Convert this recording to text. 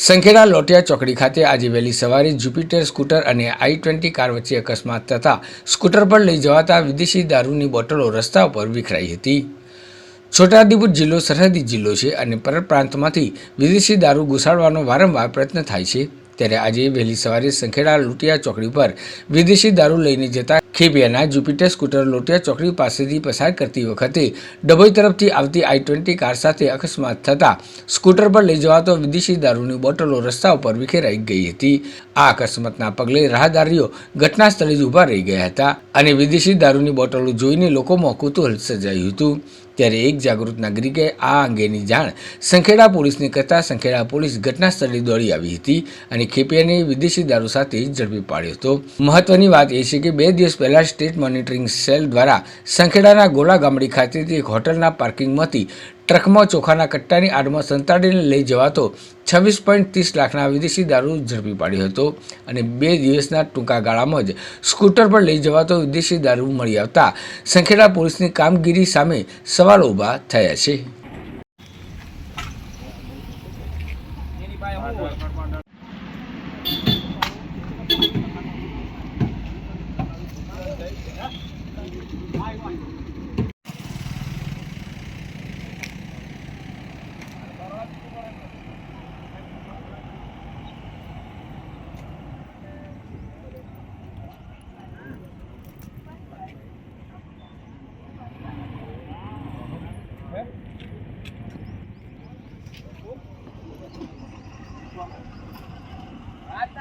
સંખેડા લોટિયા ચોકડી ખાતે આજે વહેલી સવારે જ્યુપિટર સ્કૂટર અને i20 કાર વચ્ચે અકસ્માત થતા સ્કૂટર પર લઈ જવાતા વિદેશી દારૂની બોટલો રસ્તા ઉપર વિખરાઈ હતી। છોટાઉદેપુર જિલ્લો સરહદી જિલ્લો છે અને પરત પ્રાંતમાંથી વિદેશી દારૂ ઘુસાડવાનો વારંવાર પ્રયત્ન થાય છે। ત્યારે આજે વહેલી સવારે સંખેડા લોટિયા ચોકડી પર વિદેશી દારૂ લઈને જતા ખેપિયાના જ્યુપિટર સ્કૂટર લોટિયા ચોકડી પાસેથી પસાર કરતી વખતે ડભોઈ તરફથી આવતી i20 કાર સાથે અકસ્માત થતા સ્કૂટર પર લઈ જવાતો વિદેશી દારૂની બોટલો રસ્તા ઉપર વિખેરાઈ ગઈ હતી। આ અકસ્માતના પગલે રાહદારીઓ ઘટના સ્થળે જ ઊભા રહી ગયા હતા અને વિદેશી દારૂની બોટલો જોઈને લોકોમાં કુતૂહલ સર્જાયું હતું। ત્યારે એક જાગૃત નાગરિકે આ અંગેની જાણ સંખેડા પોલીસને કરતા સંખેડા પોલીસ ઘટના સ્થળે દોડી આવી હતી અને ખેપિયાને વિદેશી દારૂ સાથે ઝડપી પાડ્યો હતો। મહત્વની વાત એ છે કે 2 દિવસ પહેલા સ્ટેટ મોનિટરિંગ સેલ દ્વારા સંખેડાના ગોલા ગામડી ખાતેથી એક હોટલના પાર્કિંગમાંથી ટ્રકમાં ચોખાના કટ્ટાની આડમાં સંતાડીને લઈ જવાતો 26.30 લાખના વિદેશી દારૂ ઝડપી પાડ્યો હતો અને 2 દિવસના ટૂંકા ગાળામાં જ સ્કૂટર પર લઈ જવાતો વિદેશી દારૂ મળી આવતા સંખેડા પોલીસની કામગીરી સામે સવાલો ઊભા થયા છે।